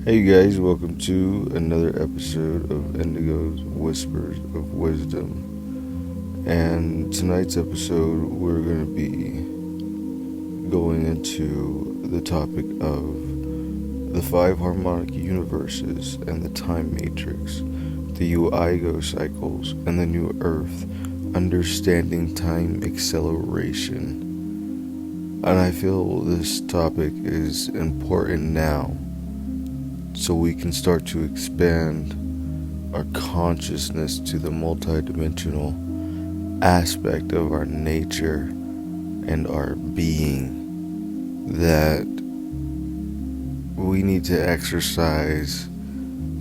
Hey you guys, welcome to another episode of Indigo's Whispers of Wisdom. And tonight's episode, we're going to be going into the topic of the five harmonic universes and the time matrix, the Euiago cycles, and the new earth, understanding time acceleration. And I feel this topic is important now so we can start to expand our consciousness to the multidimensional aspect of our nature and our being, that we need to exercise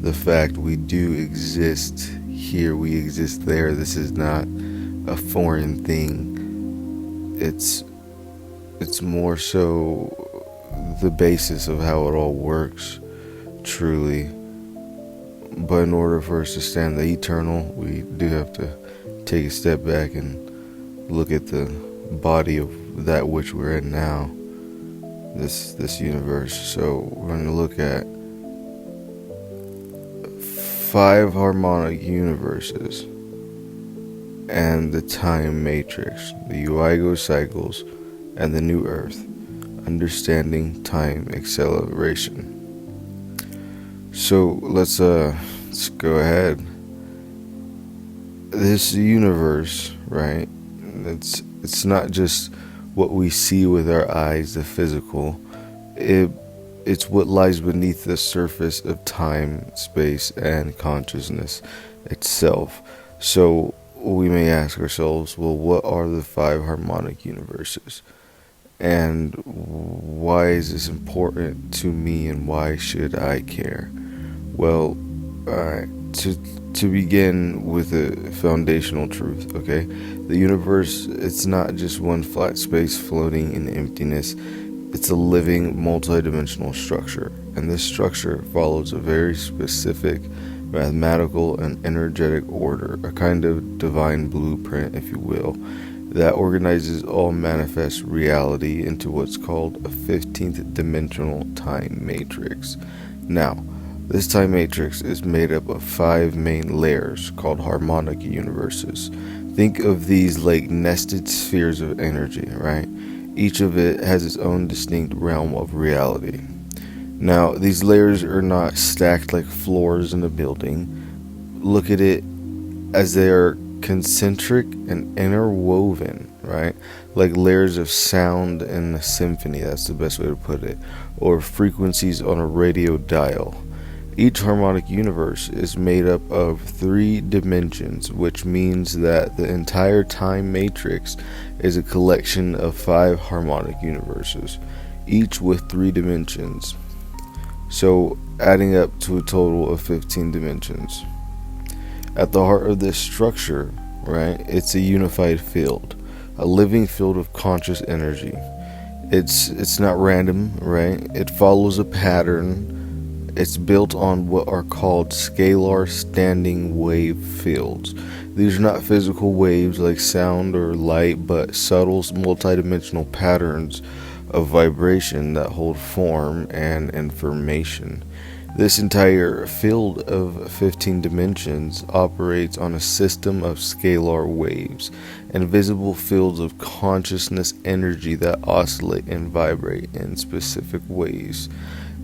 the fact we do exist here, we exist there. This is not a foreign thing. It's more so the basis of how it all works, truly. But in order for us to stand the eternal, we do have to take a step back and look at the body of that which we're in now, this universe. So we're going to look at five harmonic universes and the time matrix, the Euiago cycles, and the new earth, understanding time acceleration. So let's go ahead. This universe, right? It's not just what we see with our eyes, the physical. It's what lies beneath the surface of time, space, and consciousness itself. So we may ask ourselves, well, what are the five harmonic universes? And why is this important to me, and why should I care? Well, to begin with a foundational truth, okay? The universe, it's not just one flat space floating in emptiness. It's a living, multidimensional structure. And this structure follows a very specific mathematical and energetic order, a kind of divine blueprint, if you will, that organizes all manifest reality into what's called a 15th dimensional time matrix. Now, this time matrix is made up of five main layers called harmonic universes. Think of these like nested spheres of energy, right? Each of it has its own distinct realm of reality. Now, these layers are not stacked like floors in a building. Look at it as they are concentric and interwoven, right? Like layers of sound in a symphony, that's the best way to put it, or frequencies on a radio dial. Each harmonic universe is made up of 3 dimensions, which means that the entire time matrix is a collection of 5 harmonic universes, each with 3 dimensions. So adding up to a total of 15 dimensions. At the heart of this structure, right, it's a unified field, a living field of conscious energy. It's not random, right? It follows a pattern. It's built on what are called scalar standing wave fields. These are not physical waves like sound or light, but subtle multidimensional patterns of vibration that hold form and information. This entire field of 15 dimensions operates on a system of scalar waves and visible fields of consciousness energy that oscillate and vibrate in specific ways.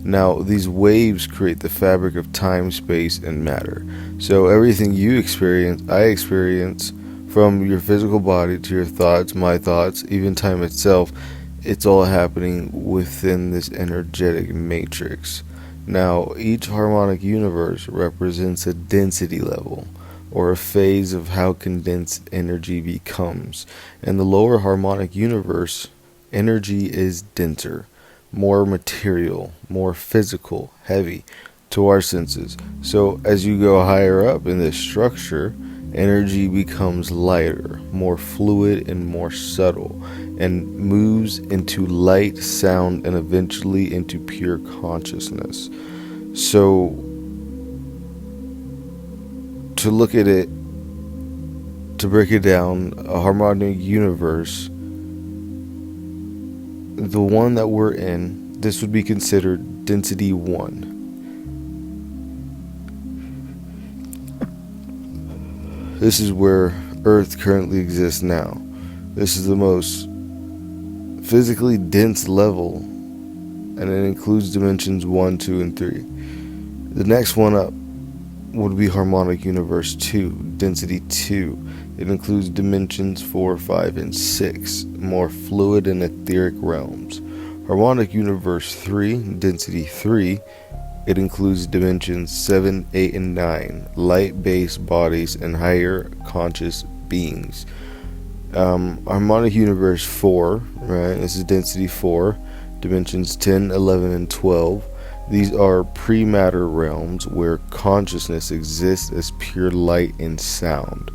Now, these waves create the fabric of time, space, and matter. So everything you experience, I experience, from your physical body to your thoughts, my thoughts, even time itself, it's all happening within this energetic matrix. Now, each harmonic universe represents a density level, or a phase of how condensed energy becomes. In the lower harmonic universe, energy is denser, more material, more physical, heavy to our senses. So as you go higher up in this structure, energy becomes lighter, more fluid, and more subtle, and moves into light, sound, and eventually into pure consciousness. So to look at it, to break it down, a harmonic universe, the one that we're in, this would be considered density 1. This is where Earth currently exists now. This is the most physically dense level, and it includes dimensions 1, 2, and 3. The next one up would be Harmonic Universe 2, density 2. It includes dimensions 4, 5, and 6, more fluid and etheric realms. Harmonic Universe 3, density 3, it includes dimensions 7, 8, and 9, light-based bodies and higher conscious beings. Harmonic Universe 4, right, this is density 4, dimensions 10, 11, and 12. These are pre-matter realms where consciousness exists as pure light and sound.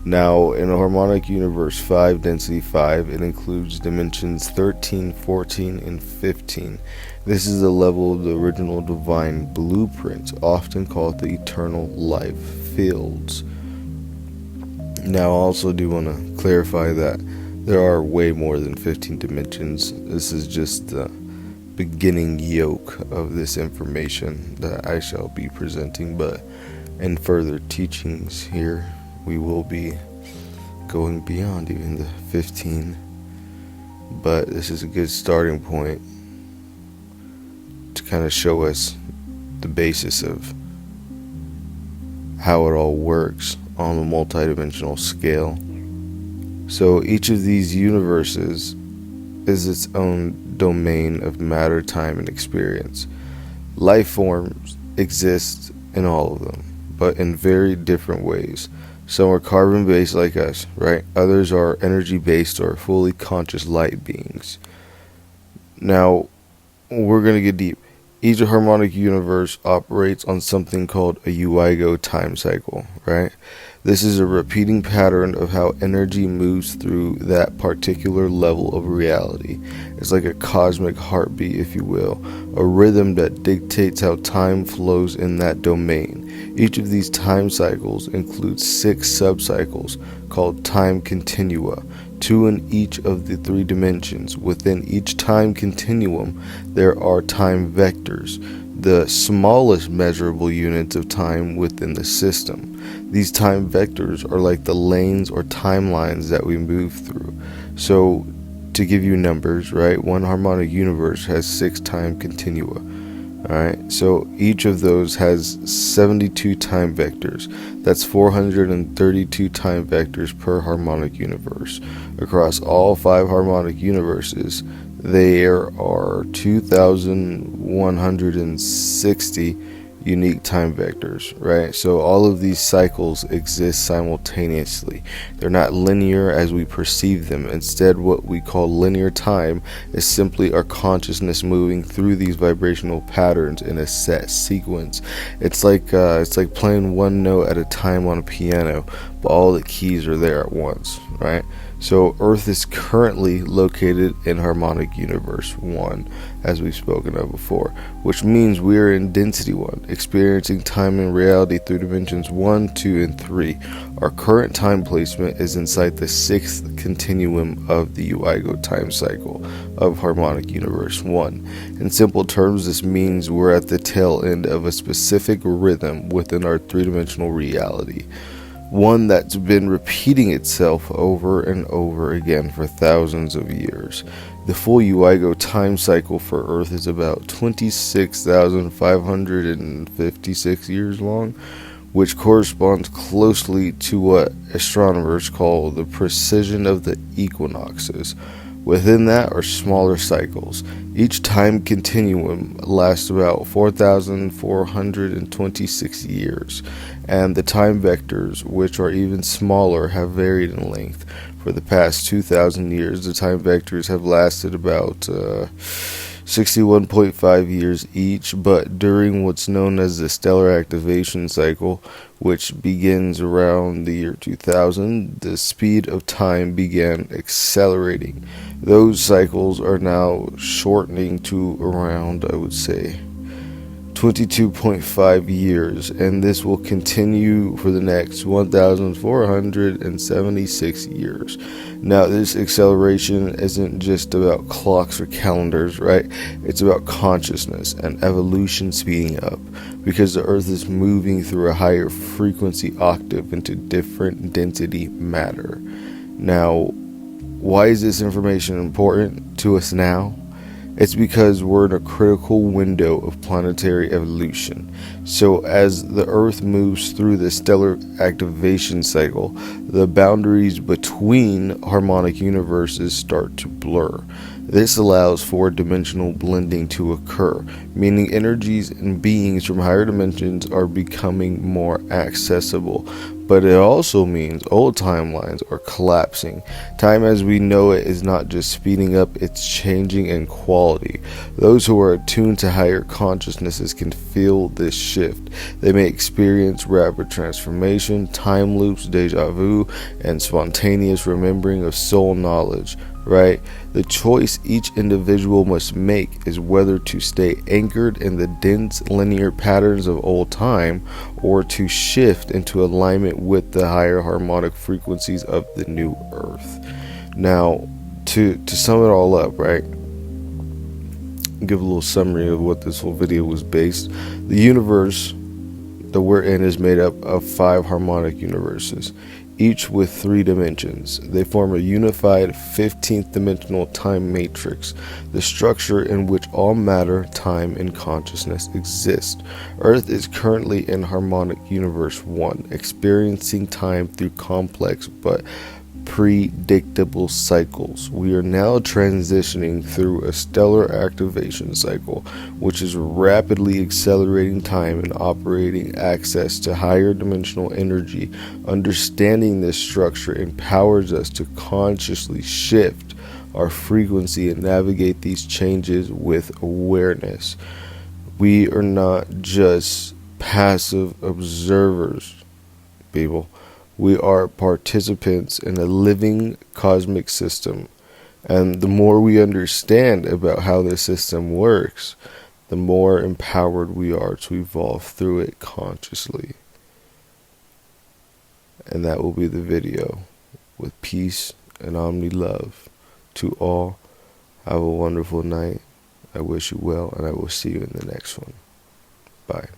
Now, in Harmonic Universe 5, density 5, it includes dimensions 13, 14, and 15. This is the level of the original divine blueprints, often called the eternal life fields. Now, I also do want to clarify that there are way more than 15 dimensions. This is just the beginning yoke of this information that I shall be presenting, but in further teachings here, we will be going beyond even the 15. But this is a good starting point to kind of show us the basis of how it all works on the multidimensional scale. So each of these universes is its own domain of matter, time, and experience. Life forms exist in all of them, but in very different ways. Some are carbon-based like us, right? Others are energy-based or fully conscious light beings. Now, we're going to get deep. Each harmonic universe operates on something called a Euiago time cycle, right? This is a repeating pattern of how energy moves through that particular level of reality. It's like a cosmic heartbeat, if you will, a rhythm that dictates how time flows in that domain. Each of these time cycles includes 6 subcycles called time continua, 2 in each of the 3 dimensions. Within each time continuum, there are time vectors, the smallest measurable units of time within the system. These time vectors are like the lanes or timelines that we move through. So, to give you numbers, right, one harmonic universe has 6 time continua. Alright, so each of those has 72 time vectors. That's 432 time vectors per harmonic universe. Across all 5 harmonic universes, there are 2,160 unique time vectors, right? So all of these cycles exist simultaneously. They're not linear as we perceive them. Instead, what we call linear time is simply our consciousness moving through these vibrational patterns in a set sequence. It's like playing one note at a time on a piano, but all the keys are there at once, right? So Earth is currently located in Harmonic Universe 1, as we've spoken of before, which means we are in Density 1, experiencing time and reality through dimensions 1, 2, and 3. Our current time placement is inside the 6th continuum of the Euiago time cycle of Harmonic Universe 1. In simple terms, this means we're at the tail end of a specific rhythm within our 3-dimensional reality. One that's been repeating itself over and over again for thousands of years. The full Euiago time cycle for Earth is about 26,556 years long, which corresponds closely to what astronomers call the precession of the equinoxes. Within that are smaller cycles. Each time continuum lasts about 4,426 years, and the time vectors, which are even smaller, have varied in length. For the past 2,000 years, the time vectors have lasted about 61.5 years each, but during what's known as the stellar activation cycle, which begins around the year 2000, the speed of time began accelerating. Those cycles are now shortening to around, I would say, 22.5 years, and this will continue for the next 1,476 years. Now, this acceleration isn't just about clocks or calendars, right? It's about consciousness and evolution speeding up, because the Earth is moving through a higher frequency octave into different density matter. Now, why is this information important to us now? It's because we're in a critical window of planetary evolution. So as the Earth moves through the stellar activation cycle, the boundaries between harmonic universes start to blur. This allows four-dimensional blending to occur, meaning energies and beings from higher dimensions are becoming more accessible. But it also means old timelines are collapsing. Time as we know it is not just speeding up, it's changing in quality. Those who are attuned to higher consciousnesses can feel this shift. They may experience rapid transformation, time loops, deja vu, and spontaneous remembering of soul knowledge. Right? The choice each individual must make is whether to stay anchored in the dense linear patterns of old time or to shift into alignment with the higher harmonic frequencies of the new Earth. Now, to sum it all up, right? Give a little summary of what this whole video was based. The universe that we're in is made up of 5 harmonic universes, each with 3 dimensions. They form a unified 15th dimensional time matrix, the structure in which all matter, time, and consciousness exist. Earth is currently in Harmonic Universe 1, experiencing time through complex but predictable cycles. We are now transitioning through a stellar activation cycle, which is rapidly accelerating time and operating access to higher dimensional energy. Understanding this structure empowers us to consciously shift our frequency and navigate these changes with awareness. We are not just passive observers, people. We are participants in a living cosmic system, and the more we understand about how this system works, the more empowered we are to evolve through it consciously. And that will be the video. With peace and omni love to all. Have a wonderful night. I wish you well, and I will see you in the next one. Bye.